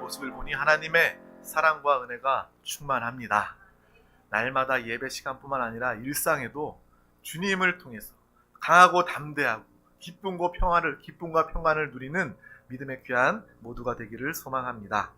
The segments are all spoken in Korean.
모습을 보니 하나님의 사랑과 은혜가 충만합니다. 날마다 예배 시간뿐만 아니라 일상에도 주님을 통해서 강하고 담대하고 기쁨과 평안을 누리는 믿음의 귀한 모두가 되기를 소망합니다.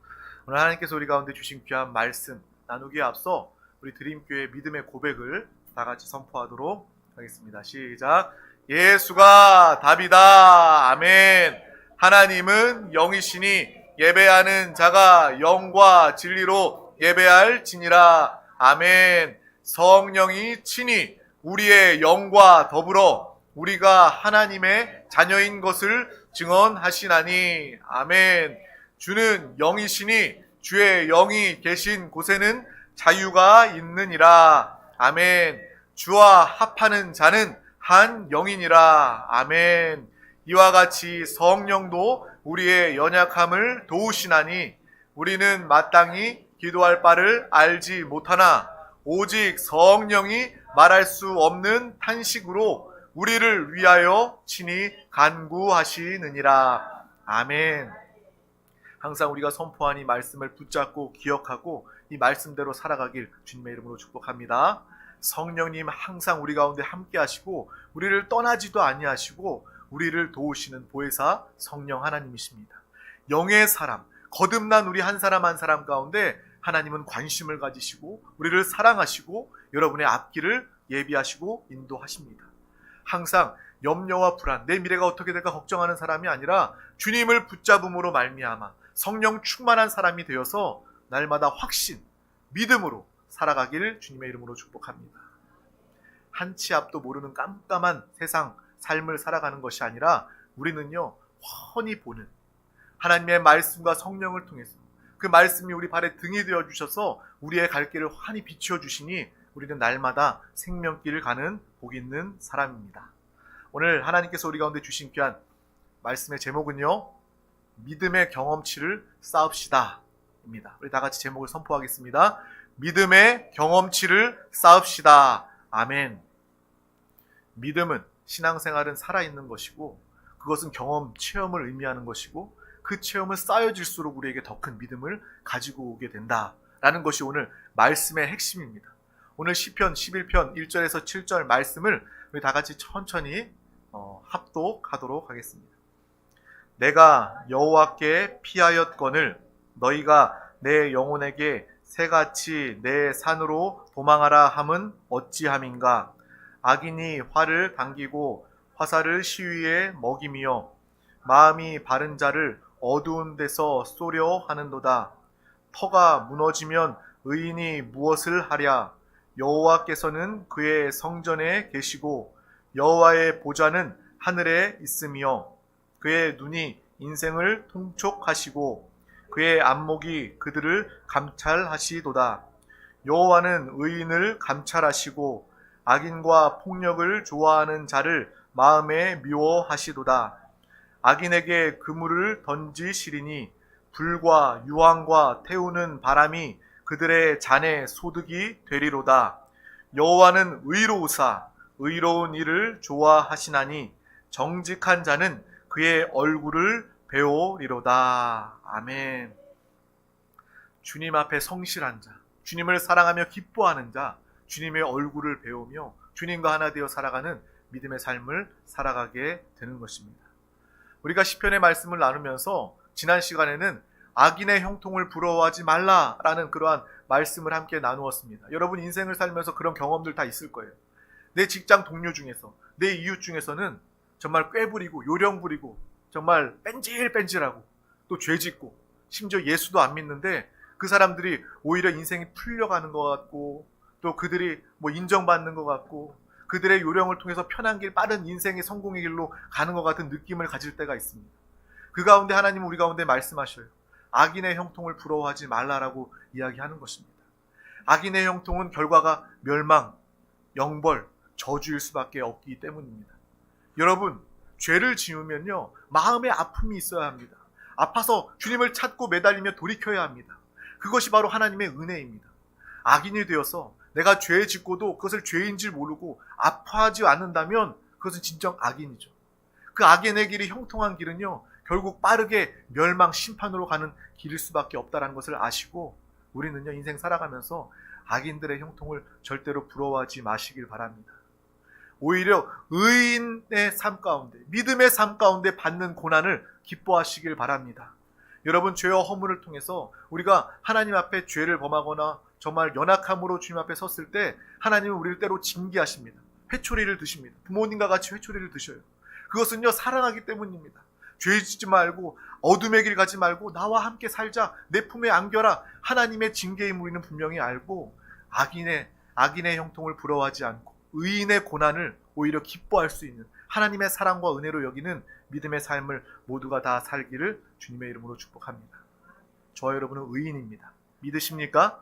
오늘 하나님께서 우리 가운데 주신 귀한 말씀 나누기에 앞서 우리 드림교회 믿음의 고백을 다 같이 선포하도록 하겠습니다. 시작. 예수가 답이다. 아멘. 하나님은 영이시니 예배하는 자가 영과 진리로 예배할지니라. 아멘. 성령이 친히 우리의 영과 더불어 우리가 하나님의 자녀인 것을 증언하시나니. 아멘. 주는 영이시니 주의 영이 계신 곳에는 자유가 있느니라. 아멘. 주와 합하는 자는 한 영이니라. 아멘. 이와 같이 성령도 우리의 연약함을 도우시나니 우리는 마땅히 기도할 바를 알지 못하나 오직 성령이 말할 수 없는 탄식으로 우리를 위하여 친히 간구하시느니라. 아멘. 항상 우리가 선포한 이 말씀을 붙잡고 기억하고 이 말씀대로 살아가길 주님의 이름으로 축복합니다. 성령님 항상 우리 가운데 함께 하시고 우리를 떠나지도 아니하시고 우리를 도우시는 보혜사 성령 하나님이십니다. 영의 사람, 거듭난 우리 한 사람 한 사람 가운데 하나님은 관심을 가지시고 우리를 사랑하시고 여러분의 앞길을 예비하시고 인도하십니다. 항상 염려와 불안, 내 미래가 어떻게 될까 걱정하는 사람이 아니라 주님을 붙잡음으로 말미암아 성령 충만한 사람이 되어서 날마다 확신, 믿음으로 살아가기를 주님의 이름으로 축복합니다. 한치 앞도 모르는 깜깜한 세상 삶을 살아가는 것이 아니라 우리는요 훤히 보는 하나님의 말씀과 성령을 통해서 그 말씀이 우리 발에 등이 되어 주셔서 우리의 갈 길을 환히 비추어 주시니 우리는 날마다 생명길을 가는 복 있는 사람입니다. 오늘 하나님께서 우리 가운데 주신 귀한 말씀의 제목은요 믿음의 경험치를 쌓읍시다 입니다. 우리 다 같이 제목을 선포하겠습니다. 믿음의 경험치를 쌓읍시다. 아멘. 믿음은 신앙생활은 살아있는 것이고 그것은 경험, 체험을 의미하는 것이고 그 체험을 쌓여질수록 우리에게 더 큰 믿음을 가지고 오게 된다라는 것이 오늘 말씀의 핵심입니다. 오늘 시편 11편 1절에서 7절 말씀을 우리 다 같이 천천히 합독하도록 하겠습니다. 내가 여호와께 피하였거늘 너희가 내 영혼에게 새같이 내 산으로 도망하라 함은 어찌함인가. 악인이 활을 당기고 화살을 시위에 먹이며 마음이 바른 자를 어두운 데서 쏘려 하는도다. 터가 무너지면 의인이 무엇을 하랴. 여호와께서는 그의 성전에 계시고 여호와의 보좌는 하늘에 있으며 그의 눈이 인생을 통촉하시고 그의 안목이 그들을 감찰하시도다. 여호와는 의인을 감찰하시고 악인과 폭력을 좋아하는 자를 마음에 미워하시도다. 악인에게 그물을 던지시리니 불과 유황과 태우는 바람이 그들의 잔에 소득이 되리로다. 여호와는 의로우사 의로운 일을 좋아하시나니 정직한 자는 그의 얼굴을 배우리로다. 아멘. 주님 앞에 성실한 자, 주님을 사랑하며 기뻐하는 자, 주님의 얼굴을 배우며 주님과 하나 되어 살아가는 믿음의 삶을 살아가게 되는 것입니다. 우리가 시편의 말씀을 나누면서 지난 시간에는 악인의 형통을 부러워하지 말라라는 그러한 말씀을 함께 나누었습니다. 여러분 인생을 살면서 그런 경험들 다 있을 거예요. 내 직장 동료 중에서, 내 이웃 중에서는 정말 꾀부리고 요령부리고 정말 뺀질뺀질하고 또 죄짓고 심지어 예수도 안 믿는데 그 사람들이 오히려 인생이 풀려가는 것 같고 또 그들이 인정받는 것 같고 그들의 요령을 통해서 편한 길, 빠른 인생의 성공의 길로 가는 것 같은 느낌을 가질 때가 있습니다. 그 가운데 하나님은 우리 가운데 말씀하셔요. 악인의 형통을 부러워하지 말라라고 이야기하는 것입니다. 악인의 형통은 결과가 멸망, 영벌, 저주일 수밖에 없기 때문입니다. 여러분, 죄를 지으면요 마음의 아픔이 있어야 합니다. 아파서 주님을 찾고 매달리며 돌이켜야 합니다. 그것이 바로 하나님의 은혜입니다. 악인이 되어서 내가 죄 짓고도 그것을 죄인 줄 모르고 아파하지 않는다면 그것은 진정 악인이죠. 그 악인의 길이 형통한 길은요 결국 빠르게 멸망 심판으로 가는 길일 수밖에 없다는 것을 아시고 우리는요 인생 살아가면서 악인들의 형통을 절대로 부러워하지 마시길 바랍니다. 오히려 의인의 삶 가운데, 믿음의 삶 가운데 받는 고난을 기뻐하시길 바랍니다. 여러분, 죄와 허물을 통해서 우리가 하나님 앞에 죄를 범하거나 정말 연약함으로 주님 앞에 섰을 때 하나님은 우리를 때로 징계하십니다. 회초리를 드십니다. 부모님과 같이 회초리를 드셔요. 그것은요 사랑하기 때문입니다. 죄 짓지 말고 어둠의 길 가지 말고 나와 함께 살자, 내 품에 안겨라. 하나님의 징계임 우리는 분명히 알고 악인의 형통을 부러워하지 않고 의인의 고난을 오히려 기뻐할 수 있는 하나님의 사랑과 은혜로 여기는 믿음의 삶을 모두가 다 살기를 주님의 이름으로 축복합니다. 저와 여러분은 의인입니다. 믿으십니까?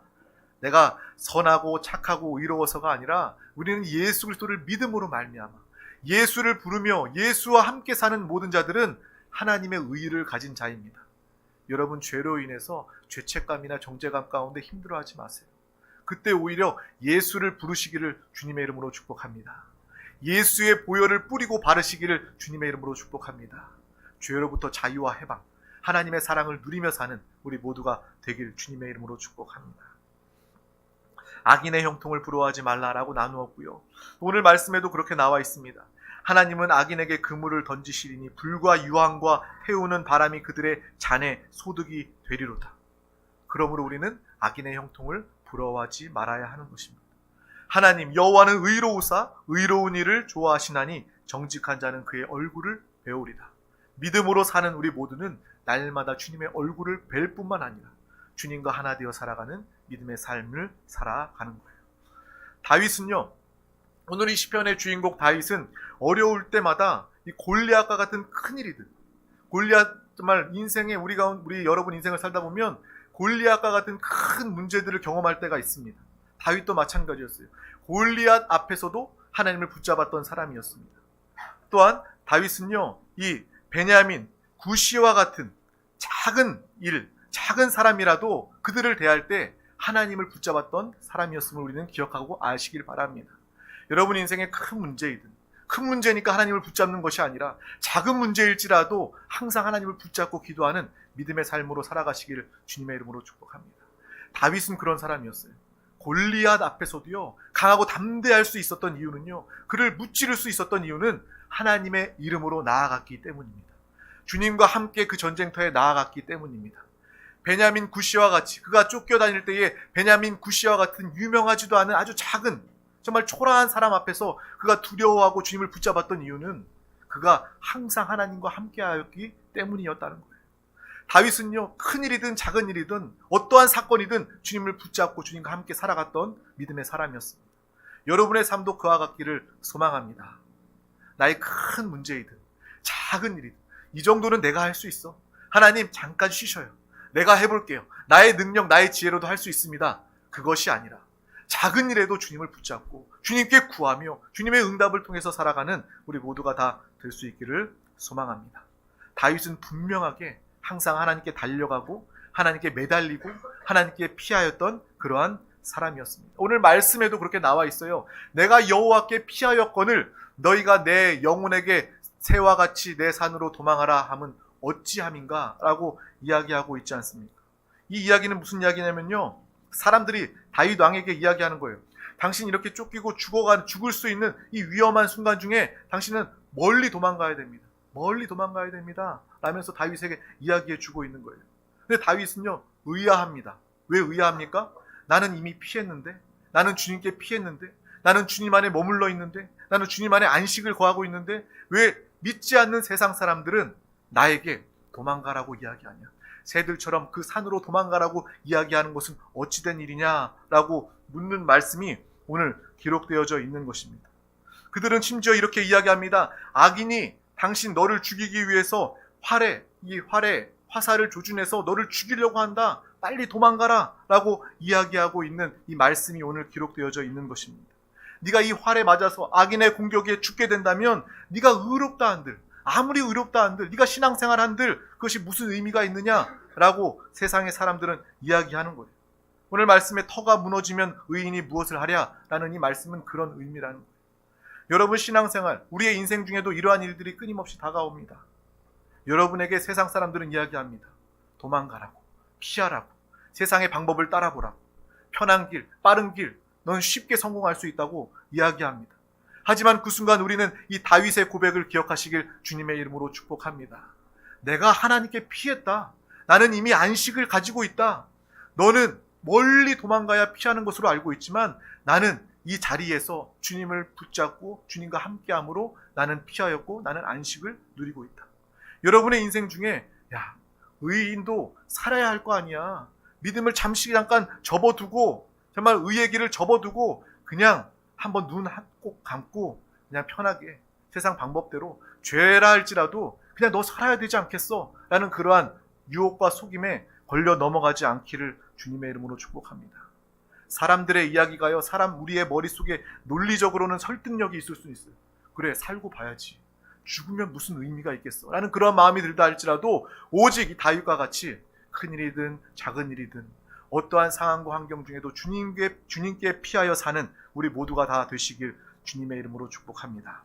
내가 선하고 착하고 의로워서가 아니라 우리는 예수 그리스도를 믿음으로 말미암아 예수를 부르며 예수와 함께 사는 모든 자들은 하나님의 의를 가진 자입니다. 여러분, 죄로 인해서 죄책감이나 정죄감 가운데 힘들어하지 마세요. 그때 오히려 예수를 부르시기를 주님의 이름으로 축복합니다. 예수의 보혈을 뿌리고 바르시기를 주님의 이름으로 축복합니다. 죄로부터 자유와 해방, 하나님의 사랑을 누리며 사는 우리 모두가 되길 주님의 이름으로 축복합니다. 악인의 형통을 부러워하지 말라라고 나누었고요. 오늘 말씀에도 그렇게 나와 있습니다. 하나님은 악인에게 그물을 던지시리니 불과 유황과 태우는 바람이 그들의 잔에 소득이 되리로다. 그러므로 우리는 악인의 형통을 부러워하지 말아야 하는 것입니다. 하나님 여호와는 의로우사 의로운 일을 좋아하시나니 정직한 자는 그의 얼굴을 배우리다. 믿음으로 사는 우리 모두는 날마다 주님의 얼굴을 뵐 뿐만 아니라 주님과 하나 되어 살아가는 믿음의 삶을 살아가는 거예요. 다윗은요, 오늘 이 시편의 주인공 다윗은 어려울 때마다 이 골리앗과 같은 큰일이든, 골리앗 정말 인생에 우리 여러분 인생을 살다 보면 골리앗과 같은 큰 문제들을 경험할 때가 있습니다. 다윗도 마찬가지였어요. 골리앗 앞에서도 하나님을 붙잡았던 사람이었습니다. 또한 다윗은요, 이 베냐민, 구시와 같은 작은 사람이라도 그들을 대할 때 하나님을 붙잡았던 사람이었음을 우리는 기억하고 아시길 바랍니다. 여러분 인생에 큰 문제이든, 큰 문제니까 하나님을 붙잡는 것이 아니라 작은 문제일지라도 항상 하나님을 붙잡고 기도하는 믿음의 삶으로 살아가시기를 주님의 이름으로 축복합니다. 다윗은 그런 사람이었어요. 골리앗 앞에서도요, 강하고 담대할 수 있었던 이유는요, 그를 무찌를 수 있었던 이유는 하나님의 이름으로 나아갔기 때문입니다. 주님과 함께 그 전쟁터에 나아갔기 때문입니다. 베냐민 구시와 같이 그가 쫓겨다닐 때에 베냐민 구시와 같은 유명하지도 않은 아주 작은 정말 초라한 사람 앞에서 그가 두려워하고 주님을 붙잡았던 이유는 그가 항상 하나님과 함께하였기 때문이었다는 거예요. 다윗은요, 큰 일이든 작은 일이든 어떠한 사건이든 주님을 붙잡고 주님과 함께 살아갔던 믿음의 사람이었습니다. 여러분의 삶도 그와 같기를 소망합니다. 나의 큰 문제이든 작은 일이든 이 정도는 내가 할 수 있어. 하나님 잠깐 쉬셔요. 내가 해볼게요. 나의 능력, 나의 지혜로도 할 수 있습니다. 그것이 아니라 작은 일에도 주님을 붙잡고 주님께 구하며 주님의 응답을 통해서 살아가는 우리 모두가 다 될 수 있기를 소망합니다. 다윗은 분명하게 항상 하나님께 달려가고 하나님께 매달리고 하나님께 피하였던 그러한 사람이었습니다. 오늘 말씀에도 그렇게 나와 있어요. 내가 여호와께 피하였거늘 너희가 내 영혼에게 새와 같이 내 산으로 도망하라 함은 어찌함인가? 라고 이야기하고 있지 않습니까? 이 이야기는 무슨 이야기냐면요, 사람들이 다윗 왕에게 이야기하는 거예요. 당신 이렇게 쫓기고 죽을 수 있는 이 위험한 순간 중에 당신은 멀리 도망가야 됩니다. 멀리 도망가야 됩니다. 라면서 다윗에게 이야기해 주고 있는 거예요. 근데 다윗은요, 의아합니다. 왜 의아합니까? 나는 이미 피했는데, 나는 주님께 피했는데, 나는 주님 안에 머물러 있는데, 나는 주님 안에 안식을 거하고 있는데 왜 믿지 않는 세상 사람들은 나에게 도망가라고 이야기하냐? 새들처럼 그 산으로 도망가라고 이야기하는 것은 어찌된 일이냐라고 묻는 말씀이 오늘 기록되어져 있는 것입니다. 그들은 심지어 이렇게 이야기합니다. 악인이 당신 너를 죽이기 위해서 화살을 조준해서 너를 죽이려고 한다. 빨리 도망가라 라고 이야기하고 있는 이 말씀이 오늘 기록되어져 있는 것입니다. 네가 이 활에 맞아서 악인의 공격에 죽게 된다면 네가 의롭다 한들, 아무리 의롭다 한들, 네가 신앙생활 한들 그것이 무슨 의미가 있느냐라고 세상의 사람들은 이야기하는 거예요. 오늘 말씀에 터가 무너지면 의인이 무엇을 하랴라는 이 말씀은 그런 의미라는 거예요. 여러분 신앙생활, 우리의 인생 중에도 이러한 일들이 끊임없이 다가옵니다. 여러분에게 세상 사람들은 이야기합니다. 도망가라고, 피하라고, 세상의 방법을 따라보라고, 편한 길, 빠른 길, 넌 쉽게 성공할 수 있다고 이야기합니다. 하지만 그 순간 우리는 이 다윗의 고백을 기억하시길 주님의 이름으로 축복합니다. 내가 하나님께 피했다. 나는 이미 안식을 가지고 있다. 너는 멀리 도망가야 피하는 것으로 알고 있지만 나는 이 자리에서 주님을 붙잡고 주님과 함께함으로 나는 피하였고 나는 안식을 누리고 있다. 여러분의 인생 중에 의인도 살아야 할 거 아니야. 믿음을 잠깐 접어두고 정말 의의 길을 접어두고 그냥 한번 눈 꼭 감고 그냥 편하게 세상 방법대로 죄라 할지라도 그냥 너 살아야 되지 않겠어? 라는 그러한 유혹과 속임에 걸려 넘어가지 않기를 주님의 이름으로 축복합니다. 사람들의 이야기가요, 우리의 머릿속에 논리적으로는 설득력이 있을 수 있어요. 그래, 살고 봐야지. 죽으면 무슨 의미가 있겠어? 라는 그런 마음이 들다 할지라도 오직 이 다윗과 같이 큰 일이든 작은 일이든 어떠한 상황과 환경 중에도 주님께 피하여 사는 우리 모두가 다 되시길 주님의 이름으로 축복합니다.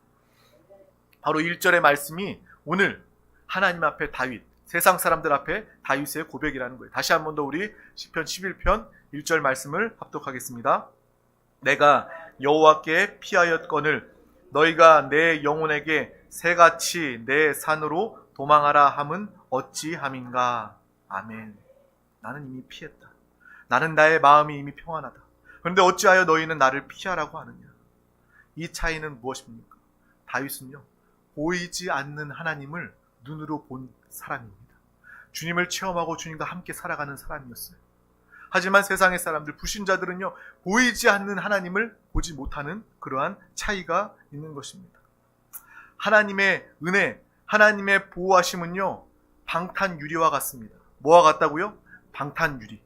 바로 1절의 말씀이 오늘 하나님 앞에 다윗, 세상 사람들 앞에 다윗의 고백이라는 거예요. 다시 한 번 더 우리 시편 11편 1절 말씀을 합독하겠습니다. 내가 여호와께 피하였거늘 너희가 내 영혼에게 새같이 내 산으로 도망하라 함은 어찌함인가. 아멘. 나는 이미 피했다. 나는 나의 마음이 이미 평안하다. 그런데 어찌하여 너희는 나를 피하라고 하느냐. 이 차이는 무엇입니까? 다윗은요, 보이지 않는 하나님을 눈으로 본 사람입니다. 주님을 체험하고 주님과 함께 살아가는 사람이었어요. 하지만 세상의 사람들, 불신자들은요, 보이지 않는 하나님을 보지 못하는 그러한 차이가 있는 것입니다. 하나님의 은혜, 하나님의 보호하심은요, 방탄유리와 같습니다. 뭐와 같다고요? 방탄유리.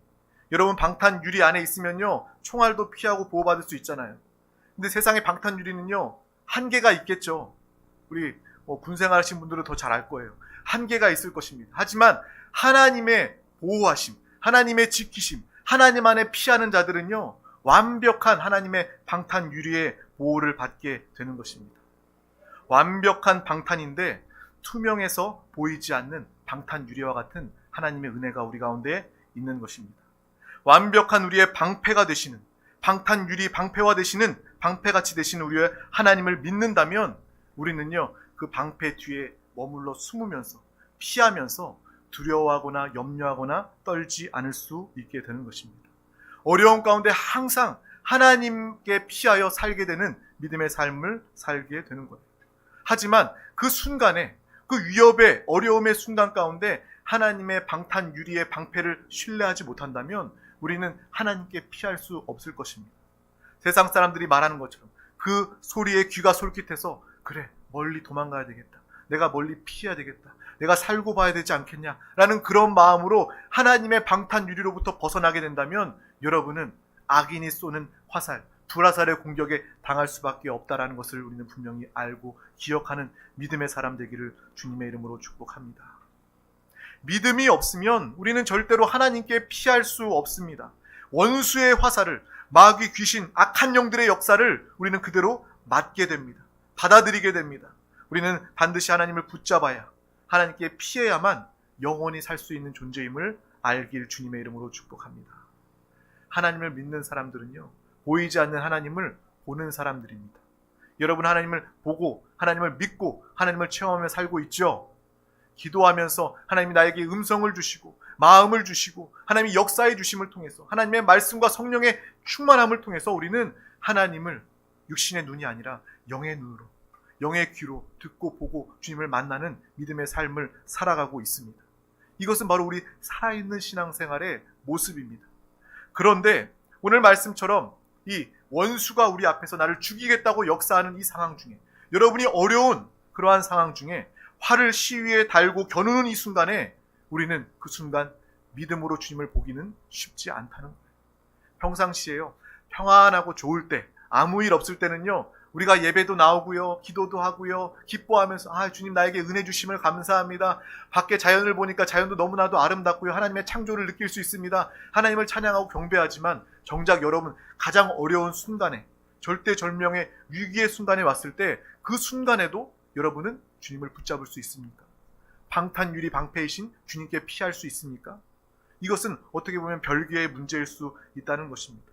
여러분, 방탄유리 안에 있으면요, 총알도 피하고 보호받을 수 있잖아요. 근데 세상의 방탄유리는요, 한계가 있겠죠. 우리 군생활 하신 분들은 더 잘 알 거예요. 한계가 있을 것입니다. 하지만 하나님의 보호하심, 하나님의 지키심, 하나님 안에 피하는 자들은요, 완벽한 하나님의 방탄유리의 보호를 받게 되는 것입니다. 완벽한 방탄인데 투명해서 보이지 않는 방탄유리와 같은 하나님의 은혜가 우리 가운데 있는 것입니다. 완벽한 우리의 방패가 되시는, 방탄유리 방패화 되시는, 방패같이 되시는 우리의 하나님을 믿는다면 우리는요, 그 방패 뒤에 머물러 숨으면서 피하면서 두려워하거나 염려하거나 떨지 않을 수 있게 되는 것입니다. 어려운 가운데 항상 하나님께 피하여 살게 되는 믿음의 삶을 살게 되는 거예요. 하지만 그 순간에, 그 위협의 어려움의 순간 가운데 하나님의 방탄 유리의 방패를 신뢰하지 못한다면 우리는 하나님께 피할 수 없을 것입니다. 세상 사람들이 말하는 것처럼 그 소리에 귀가 솔깃해서 그래, 멀리 도망가야 되겠다. 내가 멀리 피해야 되겠다. 내가 살고 봐야 되지 않겠냐 라는 그런 마음으로 하나님의 방탄 유리로부터 벗어나게 된다면 여러분은 악인이 쏘는 화살, 불화살의 공격에 당할 수밖에 없다라는 것을 우리는 분명히 알고 기억하는 믿음의 사람 되기를 주님의 이름으로 축복합니다. 믿음이 없으면 우리는 절대로 하나님께 피할 수 없습니다. 원수의 화살을, 마귀, 귀신, 악한 영들의 역사를 우리는 그대로 맞게 됩니다. 받아들이게 됩니다. 우리는 반드시 하나님을 붙잡아야, 하나님께 피해야만 영원히 살 수 있는 존재임을 알길 주님의 이름으로 축복합니다. 하나님을 믿는 사람들은요, 보이지 않는 하나님을 보는 사람들입니다. 여러분, 하나님을 보고 하나님을 믿고 하나님을 체험하며 살고 있죠? 기도하면서 하나님이 나에게 음성을 주시고 마음을 주시고 하나님이 역사해 주심을 통해서 하나님의 말씀과 성령의 충만함을 통해서 우리는 하나님을 육신의 눈이 아니라 영의 눈으로, 영의 귀로 듣고 보고 주님을 만나는 믿음의 삶을 살아가고 있습니다. 이것은 바로 우리 살아있는 신앙생활의 모습입니다. 그런데 오늘 말씀처럼 이 원수가 우리 앞에서 나를 죽이겠다고 역사하는 이 상황 중에, 여러분이 어려운 그러한 상황 중에 활을 시위에 달고 겨누는 이 순간에 우리는 그 순간 믿음으로 주님을 보기는 쉽지 않다는 거예요. 평상시에요, 평안하고 좋을 때, 아무 일 없을 때는요, 우리가 예배도 나오고요, 기도도 하고요, 기뻐하면서 주님 나에게 은혜 주심을 감사합니다. 밖에 자연을 보니까 자연도 너무나도 아름답고요, 하나님의 창조를 느낄 수 있습니다. 하나님을 찬양하고 경배하지만 정작 여러분, 가장 어려운 순간에, 절대절명의 위기의 순간에 왔을 때 그 순간에도 여러분은 주님을 붙잡을 수 있습니까? 방탄유리 방패이신 주님께 피할 수 있습니까? 이것은 어떻게 보면 별개의 문제일 수 있다는 것입니다.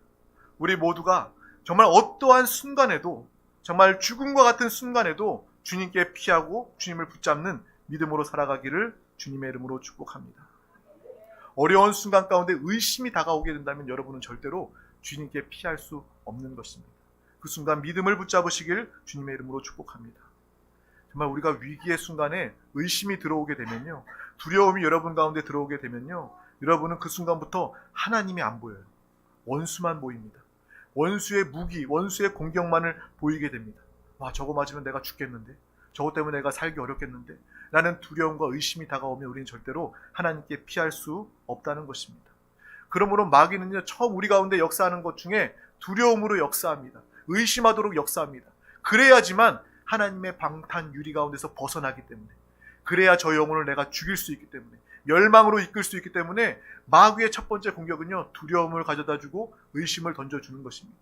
우리 모두가 정말 어떠한 순간에도, 정말 죽음과 같은 순간에도 주님께 피하고 주님을 붙잡는 믿음으로 살아가기를 주님의 이름으로 축복합니다. 어려운 순간 가운데 의심이 다가오게 된다면 여러분은 절대로 주님께 피할 수 없는 것입니다. 그 순간 믿음을 붙잡으시길 주님의 이름으로 축복합니다. 정말 우리가 위기의 순간에 의심이 들어오게 되면요, 두려움이 여러분 가운데 들어오게 되면요, 여러분은 그 순간부터 하나님이 안 보여요. 원수만 보입니다. 원수의 무기, 원수의 공격만을 보이게 됩니다. 와, 저거 맞으면 내가 죽겠는데, 저것 때문에 내가 살기 어렵겠는데 라는 두려움과 의심이 다가오면 우리는 절대로 하나님께 피할 수 없다는 것입니다. 그러므로 마귀는요, 처음 우리 가운데 역사하는 것 중에 두려움으로 역사합니다. 의심하도록 역사합니다. 그래야지만 하나님의 방탄 유리 가운데서 벗어나기 때문에, 그래야 저 영혼을 내가 죽일 수 있기 때문에, 멸망으로 이끌 수 있기 때문에 마귀의 첫 번째 공격은요, 두려움을 가져다주고 의심을 던져주는 것입니다.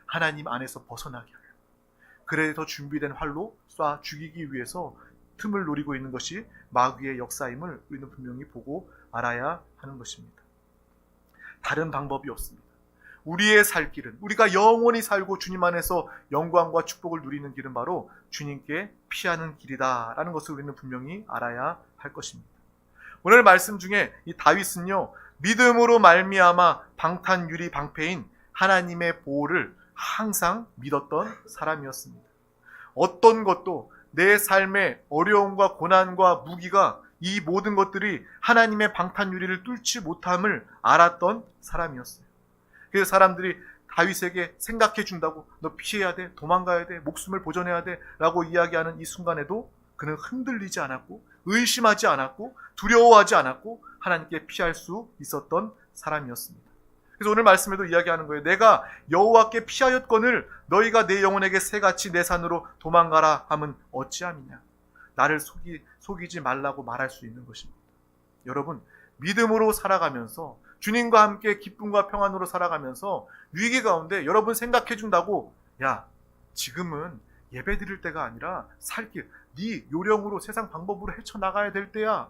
하나님 안에서 벗어나게 하려, 그래서 준비된 활로 쏴 죽이기 위해서 틈을 노리고 있는 것이 마귀의 역사임을 우리는 분명히 보고 알아야 하는 것입니다. 다른 방법이 없습니다. 우리의 살 길은, 우리가 영원히 살고 주님 안에서 영광과 축복을 누리는 길은 바로 주님께 피하는 길이다라는 것을 우리는 분명히 알아야 할 것입니다. 오늘 말씀 중에 이 다윗은요, 믿음으로 말미암아 방탄유리 방패인 하나님의 보호를 항상 믿었던 사람이었습니다. 어떤 것도 내 삶의 어려움과 고난과 무기가, 이 모든 것들이 하나님의 방탄유리를 뚫지 못함을 알았던 사람이었어요. 그래서 사람들이 다윗에게 생각해 준다고, 너 피해야 돼, 도망가야 돼, 목숨을 보존해야 돼 라고 이야기하는 이 순간에도 그는 흔들리지 않았고, 의심하지 않았고, 두려워하지 않았고, 하나님께 피할 수 있었던 사람이었습니다. 그래서 오늘 말씀에도 이야기하는 거예요. 내가 여호와께 피하였거늘 너희가 내 영혼에게 새같이 내 산으로 도망가라 함은 어찌함이냐. 나를 속이지 말라고 말할 수 있는 것입니다. 여러분, 믿음으로 살아가면서, 주님과 함께 기쁨과 평안으로 살아가면서 위기 가운데 여러분 생각해 준다고, 야, 지금은 예배 드릴 때가 아니라 살 길, 네 요령으로 세상 방법으로 헤쳐나가야 될 때야.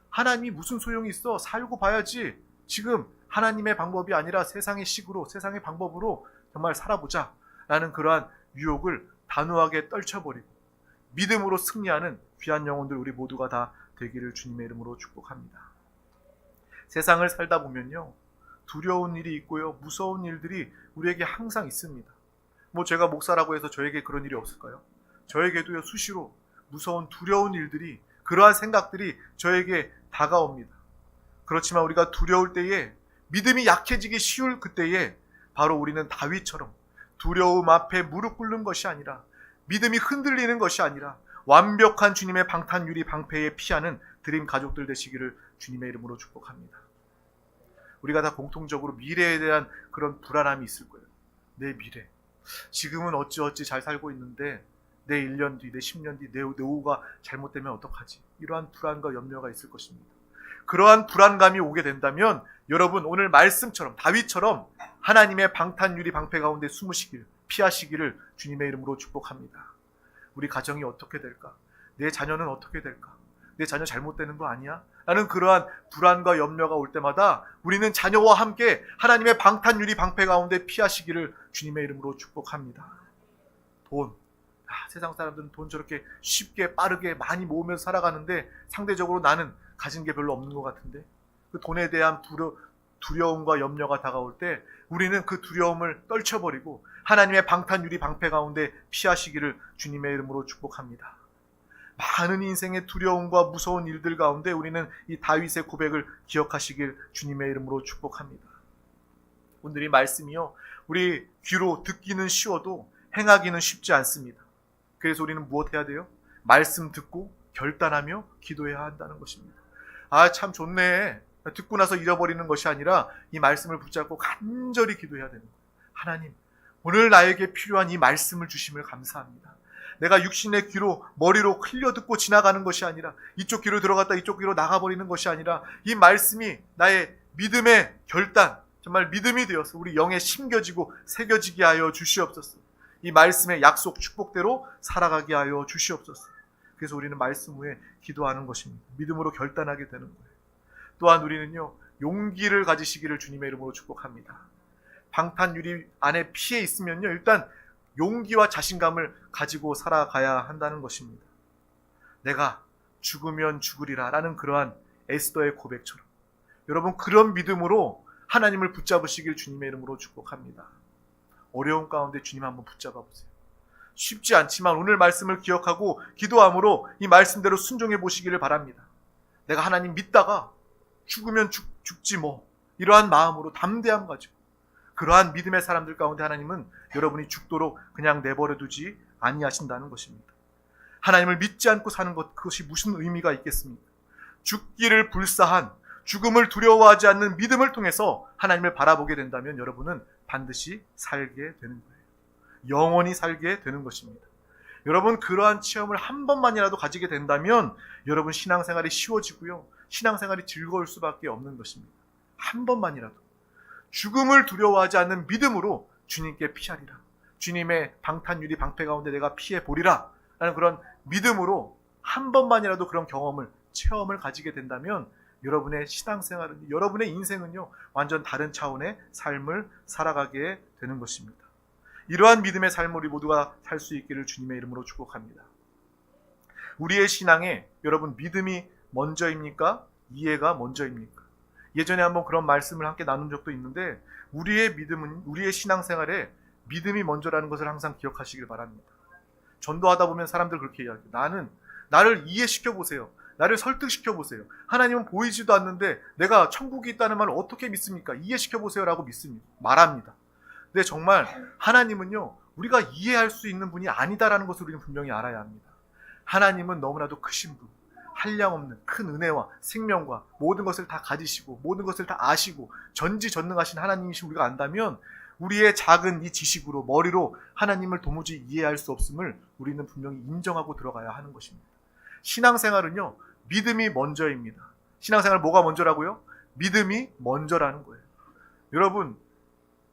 하나님이 무슨 소용이 있어? 살고 봐야지. 지금 하나님의 방법이 아니라 세상의 식으로, 세상의 방법으로 정말 살아보자 라는 그러한 유혹을 단호하게 떨쳐버리고 믿음으로 승리하는 귀한 영혼들 우리 모두가 다 되기를 주님의 이름으로 축복합니다. 세상을 살다 보면요, 두려운 일이 있고요, 무서운 일들이 우리에게 항상 있습니다. 제가 목사라고 해서 저에게 그런 일이 없을까요? 저에게도요, 수시로 무서운 두려운 일들이, 그러한 생각들이 저에게 다가옵니다. 그렇지만 우리가 두려울 때에, 믿음이 약해지기 쉬울 그때에 바로 우리는 다윗처럼 두려움 앞에 무릎 꿇는 것이 아니라, 믿음이 흔들리는 것이 아니라 완벽한 주님의 방탄유리 방패에 피하는 드림 가족들 되시기를 주님의 이름으로 축복합니다. 우리가 다 공통적으로 미래에 대한 그런 불안함이 있을 거예요. 내 미래, 지금은 어찌어찌 잘 살고 있는데 내 1년 뒤, 내 10년 뒤, 내 노후가 잘못되면 어떡하지? 이러한 불안과 염려가 있을 것입니다. 그러한 불안감이 오게 된다면 여러분, 오늘 말씀처럼 다윗처럼 하나님의 방탄유리 방패 가운데 숨으시길, 피하시기를 주님의 이름으로 축복합니다. 우리 가정이 어떻게 될까? 내 자녀는 어떻게 될까? 내 자녀 잘못되는 거 아니야? 라는 그러한 불안과 염려가 올 때마다 우리는 자녀와 함께 하나님의 방탄유리 방패 가운데 피하시기를 주님의 이름으로 축복합니다. 돈, 세상 사람들은 돈 저렇게 쉽게 빠르게 많이 모으면서 살아가는데 상대적으로 나는 가진 게 별로 없는 것 같은데, 그 돈에 대한 두려움과 염려가 다가올 때 우리는 그 두려움을 떨쳐버리고 하나님의 방탄유리 방패 가운데 피하시기를 주님의 이름으로 축복합니다. 많은 인생의 두려움과 무서운 일들 가운데 우리는 이 다윗의 고백을 기억하시길 주님의 이름으로 축복합니다. 오늘 이 말씀이요, 우리 귀로 듣기는 쉬워도 행하기는 쉽지 않습니다. 그래서 우리는 무엇 해야 돼요? 말씀 듣고 결단하며 기도해야 한다는 것입니다. 참 좋네. 듣고 나서 잃어버리는 것이 아니라 이 말씀을 붙잡고 간절히 기도해야 되는 거예요. 하나님, 오늘 나에게 필요한 이 말씀을 주심을 감사합니다. 내가 육신의 귀로, 머리로 흘려 듣고 지나가는 것이 아니라, 이쪽 귀로 들어갔다 이쪽 귀로 나가버리는 것이 아니라, 이 말씀이 나의 믿음의 결단, 정말 믿음이 되어서 우리 영에 심겨지고 새겨지게 하여 주시옵소서. 이 말씀의 약속 축복대로 살아가게 하여 주시옵소서. 그래서 우리는 말씀 후에 기도하는 것입니다. 믿음으로 결단하게 되는 거예요. 또한 우리는요, 용기를 가지시기를 주님의 이름으로 축복합니다. 방탄유리 안에 피해 있으면요, 일단 용기와 자신감을 가지고 살아가야 한다는 것입니다. 내가 죽으면 죽으리라 라는 그러한 에스더의 고백처럼 여러분, 그런 믿음으로 하나님을 붙잡으시길 주님의 이름으로 축복합니다. 어려운 가운데 주님 한번 붙잡아 보세요. 쉽지 않지만 오늘 말씀을 기억하고 기도함으로 이 말씀대로 순종해 보시기를 바랍니다. 내가 하나님 믿다가 죽으면 죽지 뭐, 이러한 마음으로 담대함 가지고, 그러한 믿음의 사람들 가운데 하나님은 여러분이 죽도록 그냥 내버려 두지 아니하신다는 것입니다. 하나님을 믿지 않고 사는 것, 그것이 무슨 의미가 있겠습니까? 죽기를 불사한, 죽음을 두려워하지 않는 믿음을 통해서 하나님을 바라보게 된다면 여러분은 반드시 살게 되는 거예요. 영원히 살게 되는 것입니다. 여러분, 그러한 체험을 한 번만이라도 가지게 된다면 여러분 신앙생활이 쉬워지고요, 신앙생활이 즐거울 수밖에 없는 것입니다. 한 번만이라도 죽음을 두려워하지 않는 믿음으로 주님께 피하리라, 주님의 방탄유리 방패 가운데 내가 피해 보리라 라는 그런 믿음으로 한 번만이라도 그런 경험을, 체험을 가지게 된다면 여러분의 신앙생활은, 여러분의 인생은요, 완전 다른 차원의 삶을 살아가게 되는 것입니다. 이러한 믿음의 삶을 우리 모두가 살 수 있기를 주님의 이름으로 축복합니다. 우리의 신앙에 여러분 믿음이 먼저입니까? 이해가 먼저입니까? 예전에 한번 그런 말씀을 함께 나눈 적도 있는데, 우리의 믿음은, 우리의 신앙생활에 믿음이 먼저라는 것을 항상 기억하시길 바랍니다. 전도하다 보면 사람들 그렇게 이야기해요. 나를 이해시켜 보세요. 나를 설득시켜 보세요. 하나님은 보이지도 않는데 내가 천국이 있다는 말을 어떻게 믿습니까? 이해시켜 보세요 라고 말합니다. 근데 정말 하나님은요, 우리가 이해할 수 있는 분이 아니다라는 것을 우리는 분명히 알아야 합니다. 하나님은 너무나도 크신 분, 한량없는 큰 은혜와 생명과 모든 것을 다 가지시고 모든 것을 다 아시고 전지전능하신 하나님이신 우리가 안다면, 우리의 작은 이 지식으로, 머리로 하나님을 도무지 이해할 수 없음을 우리는 분명히 인정하고 들어가야 하는 것입니다. 신앙생활은요, 믿음이 먼저입니다. 신앙생활 뭐가 먼저라고요? 믿음이 먼저라는 거예요. 여러분,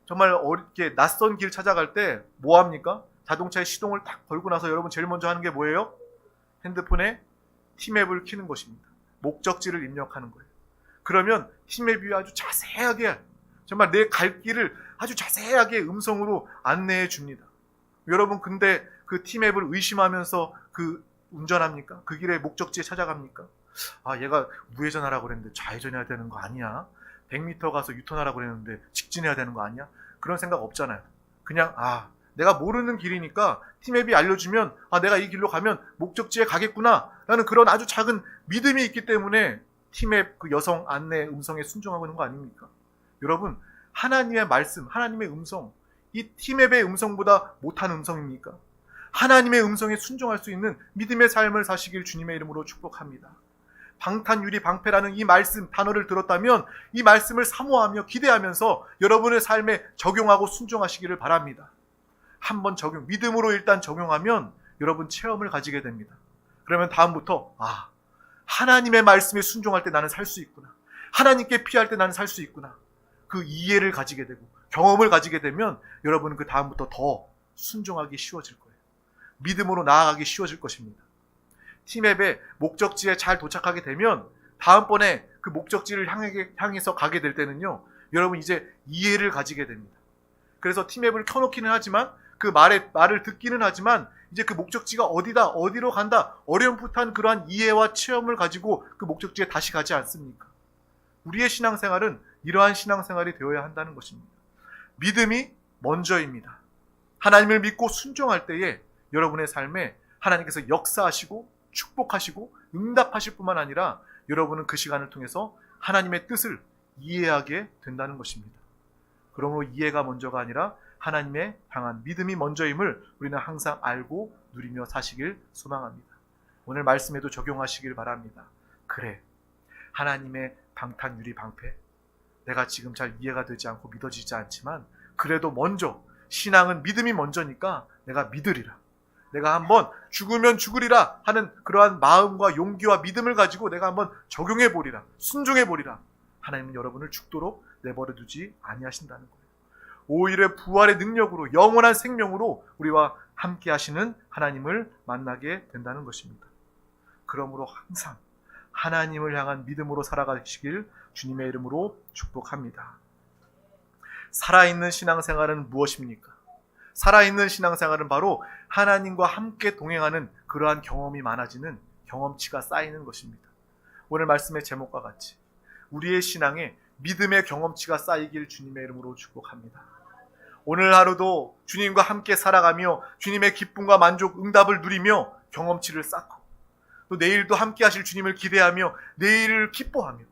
정말 이렇게 낯선 길 찾아갈 때 뭐 합니까? 자동차의 시동을 딱 걸고 나서 여러분 제일 먼저 하는 게 뭐예요? 핸드폰에 티맵을 켜는 것입니다. 목적지를 입력하는 거예요. 그러면 티맵이 아주 자세하게, 정말 내 갈 길을 아주 자세하게 음성으로 안내해 줍니다. 여러분, 근데 그 티맵을 의심하면서 운전합니까? 그 길의 목적지에 찾아갑니까? 얘가 우회전하라고 그랬는데 좌회전해야 되는 거 아니야? 100m 가서 유턴하라고 그랬는데 직진해야 되는 거 아니야? 그런 생각 없잖아요. 그냥 내가 모르는 길이니까 티맵이 알려주면 내가 이 길로 가면 목적지에 가겠구나 라는 그런 아주 작은 믿음이 있기 때문에 티맵 그 여성 안내 음성에 순종하고 있는 거 아닙니까? 여러분, 하나님의 말씀, 하나님의 음성, 이 티맵의 음성보다 못한 음성입니까? 하나님의 음성에 순종할 수 있는 믿음의 삶을 사시길 주님의 이름으로 축복합니다. 방탄유리 방패라는 이 말씀, 단어를 들었다면 이 말씀을 사모하며 기대하면서 여러분의 삶에 적용하고 순종하시기를 바랍니다. 한번 믿음으로 일단 적용하면 여러분 체험을 가지게 됩니다. 그러면 다음부터 하나님의 말씀에 순종할 때 나는 살 수 있구나, 하나님께 피할 때 나는 살 수 있구나, 그 이해를 가지게 되고 경험을 가지게 되면 여러분은 그 다음부터 더 순종하기 쉬워질 거예요. 믿음으로 나아가기 쉬워질 것입니다. 티맵의 목적지에 잘 도착하게 되면 다음번에 그 목적지를 향해서 가게 될 때는요, 여러분 이제 이해를 가지게 됩니다. 그래서 티맵을 켜놓기는 하지만, 그 말을 듣기는 하지만, 이제 그 목적지가 어디다, 어디로 간다, 어렴풋한 그러한 이해와 체험을 가지고 그 목적지에 다시 가지 않습니까? 우리의 신앙생활은 이러한 신앙생활이 되어야 한다는 것입니다. 믿음이 먼저입니다. 하나님을 믿고 순종할 때에 여러분의 삶에 하나님께서 역사하시고 축복하시고 응답하실 뿐만 아니라 여러분은 그 시간을 통해서 하나님의 뜻을 이해하게 된다는 것입니다. 그러므로 이해가 먼저가 아니라 하나님의 향한 믿음이 먼저임을 우리는 항상 알고 누리며 사시길 소망합니다. 오늘 말씀에도 적용하시길 바랍니다. 그래, 하나님의 방탄유리 방패, 내가 지금 잘 이해가 되지 않고 믿어지지 않지만 그래도 먼저, 신앙은 믿음이 먼저니까 내가 믿으리라, 내가 한번 죽으면 죽으리라 하는 그러한 마음과 용기와 믿음을 가지고 내가 한번 적용해 보리라, 순종해 보리라. 하나님은 여러분을 죽도록 내버려 두지 아니하신다는 거예요. 오히려 부활의 능력으로, 영원한 생명으로 우리와 함께 하시는 하나님을 만나게 된다는 것입니다. 그러므로 항상 하나님을 향한 믿음으로 살아가시길 주님의 이름으로 축복합니다. 살아있는 신앙생활은 무엇입니까? 살아있는 신앙생활은 바로 하나님과 함께 동행하는 그러한 경험이 많아지는 경험치가 쌓이는 것입니다. 오늘 말씀의 제목과 같이 우리의 신앙에 믿음의 경험치가 쌓이길 주님의 이름으로 축복합니다. 오늘 하루도 주님과 함께 살아가며 주님의 기쁨과 만족, 응답을 누리며 경험치를 쌓고 또 내일도 함께 하실 주님을 기대하며 내일을 기뻐하며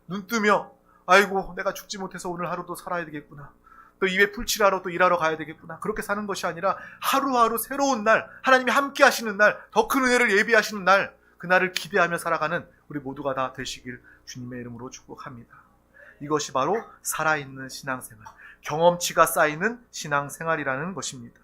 눈 뜨며 아이고 내가 죽지 못해서 오늘 하루도 살아야 되겠구나. 또 입에 풀칠하러 또 일하러 가야 되겠구나. 그렇게 사는 것이 아니라 하루하루 새로운 날, 하나님이 함께 하시는 날, 더 큰 은혜를 예비하시는 날, 그날을 기대하며 살아가는 우리 모두가 다 되시길 주님의 이름으로 축복합니다. 이것이 바로 살아있는 신앙생활, 경험치가 쌓이는 신앙생활이라는 것입니다.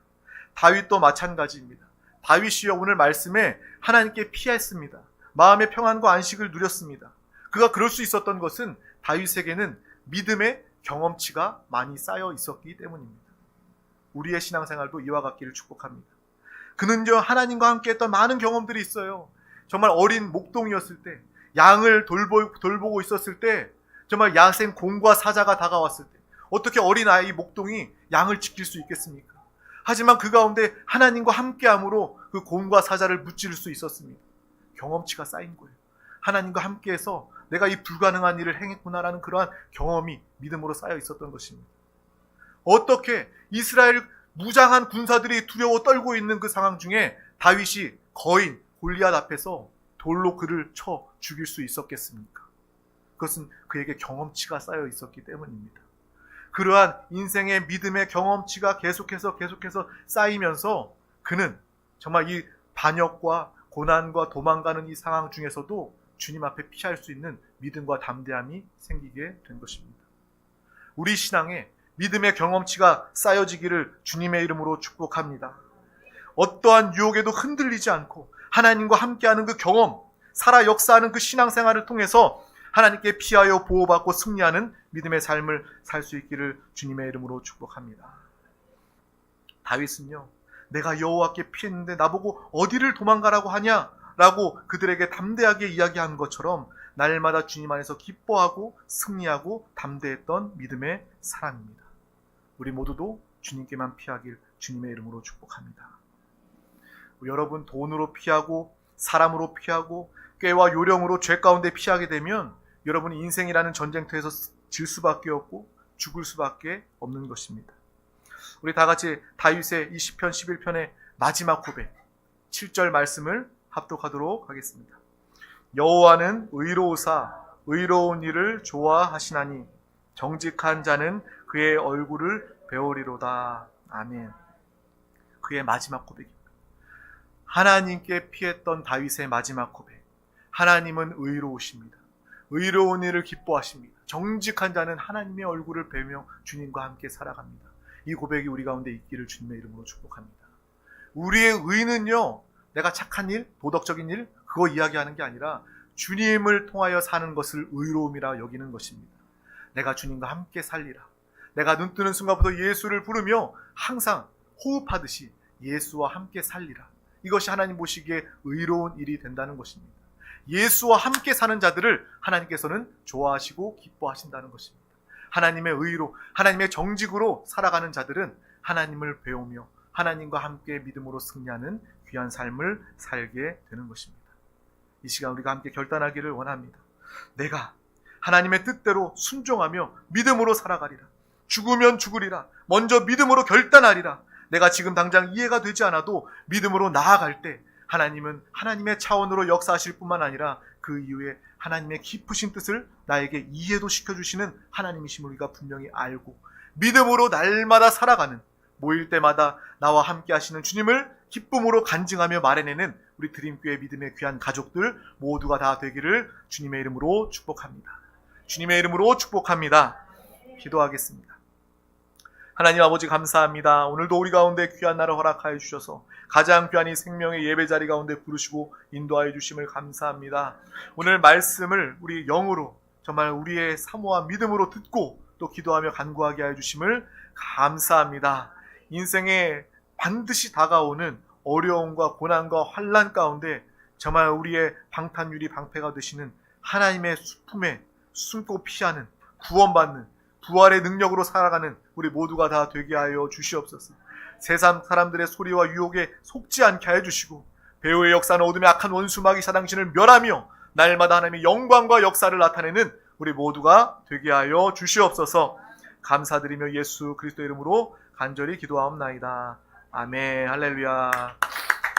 다윗도 마찬가지입니다. 다윗이요 오늘 말씀에 하나님께 피했습니다. 마음의 평안과 안식을 누렸습니다. 그가 그럴 수 있었던 것은 다윗에게는 믿음의 경험치가 많이 쌓여 있었기 때문입니다. 우리의 신앙생활도 이와 같기를 축복합니다. 그는요 하나님과 함께 했던 많은 경험들이 있어요. 정말 어린 목동이었을 때, 양을 돌보고 있었을 때, 정말 야생 곰과 사자가 다가왔을 때 어떻게 어린아이 목동이 양을 지킬 수 있겠습니까? 하지만 그 가운데 하나님과 함께함으로 그 곰과 사자를 무찌를 수 있었습니다. 경험치가 쌓인 거예요. 하나님과 함께해서 내가 이 불가능한 일을 행했구나라는 그러한 경험이 믿음으로 쌓여 있었던 것입니다. 어떻게 이스라엘 무장한 군사들이 두려워 떨고 있는 그 상황 중에 다윗이 거인 골리앗 앞에서 돌로 그를 쳐 죽일 수 있었겠습니까? 그것은 그에게 경험치가 쌓여 있었기 때문입니다. 그러한 인생의 믿음의 경험치가 계속해서 쌓이면서 그는 정말 이 반역과 고난과 도망가는 이 상황 중에서도 주님 앞에 피할 수 있는 믿음과 담대함이 생기게 된 것입니다. 우리 신앙에 믿음의 경험치가 쌓여지기를 주님의 이름으로 축복합니다. 어떠한 유혹에도 흔들리지 않고 하나님과 함께하는 그 경험, 살아 역사하는 그 신앙생활을 통해서 하나님께 피하여 보호받고 승리하는 믿음의 삶을 살 수 있기를 주님의 이름으로 축복합니다. 다윗은요, 내가 여호와께 피했는데 나보고 어디를 도망가라고 하냐? 라고 그들에게 담대하게 이야기한 것처럼 날마다 주님 안에서 기뻐하고 승리하고 담대했던 믿음의 사람입니다. 우리 모두도 주님께만 피하길 주님의 이름으로 축복합니다. 여러분 돈으로 피하고 사람으로 피하고 꾀와 요령으로 죄 가운데 피하게 되면 여러분이 인생이라는 전쟁터에서 질 수밖에 없고 죽을 수밖에 없는 것입니다. 우리 다 같이 다윗의 이 시편 11편의 마지막 고백 7절 말씀을 합독하도록 하겠습니다. 여호와는 의로우사 의로운 일을 좋아하시나니 정직한 자는 그의 얼굴을 배우리로다. 아멘. 그의 마지막 고백입니다. 하나님께 피했던 다윗의 마지막 고백. 하나님은 의로우십니다. 의로운 일을 기뻐하십니다. 정직한 자는 하나님의 얼굴을 뵈며 주님과 함께 살아갑니다. 이 고백이 우리 가운데 있기를 주님의 이름으로 축복합니다. 우리의 의는요, 내가 착한 일, 도덕적인 일, 그거 이야기하는 게 아니라 주님을 통하여 사는 것을 의로움이라 여기는 것입니다. 내가 주님과 함께 살리라. 내가 눈 뜨는 순간부터 예수를 부르며 항상 호흡하듯이 예수와 함께 살리라. 이것이 하나님 보시기에 의로운 일이 된다는 것입니다. 예수와 함께 사는 자들을 하나님께서는 좋아하시고 기뻐하신다는 것입니다. 하나님의 의로, 하나님의 정직으로 살아가는 자들은 하나님을 배우며 하나님과 함께 믿음으로 승리하는 귀한 삶을 살게 되는 것입니다. 이 시간 우리가 함께 결단하기를 원합니다. 내가 하나님의 뜻대로 순종하며 믿음으로 살아가리라. 죽으면 죽으리라. 먼저 믿음으로 결단하리라. 내가 지금 당장 이해가 되지 않아도 믿음으로 나아갈 때 하나님은 하나님의 차원으로 역사하실 뿐만 아니라 그 이후에 하나님의 깊으신 뜻을 나에게 이해도 시켜주시는 하나님이심을 우리가 분명히 알고 믿음으로 날마다 살아가는, 모일 때마다 나와 함께 하시는 주님을 기쁨으로 간증하며 말해내는 우리 드림교회 믿음의 귀한 가족들 모두가 다 되기를 주님의 이름으로 축복합니다. 주님의 이름으로 축복합니다. 기도하겠습니다. 하나님 아버지 감사합니다. 오늘도 우리 가운데 귀한 날을 허락하여 주셔서 가장 귀한 이 생명의 예배 자리 가운데 부르시고 인도하여 주심을 감사합니다. 오늘 말씀을 우리 영으로 정말 우리의 사모와 믿음으로 듣고 또 기도하며 간구하게 하여 주심을 감사합니다. 인생에 반드시 다가오는 어려움과 고난과 환난 가운데 정말 우리의 방탄유리 방패가 되시는 하나님의 품에 숨고 피하는, 구원받는, 부활의 능력으로 살아가는 우리 모두가 다 되게 하여 주시옵소서. 세상 사람들의 소리와 유혹에 속지 않게 해주시고, 배후의 역사는 어둠의 악한 원수 마귀사 당신을 멸하며 날마다 하나님의 영광과 역사를 나타내는 우리 모두가 되게 하여 주시옵소서. 감사드리며 예수 그리스도 이름으로 간절히 기도하옵나이다. 아멘. 할렐루야.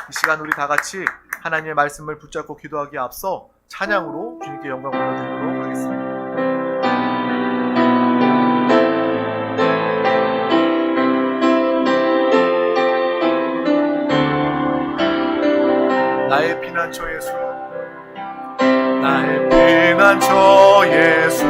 이 시간 우리 다 같이 하나님의 말씀을 붙잡고 기도하기에 앞서 찬양으로 주님께 영광을 올려드리도록 하겠습니다. 나의 피난처 예수, 나의 피난처 예수,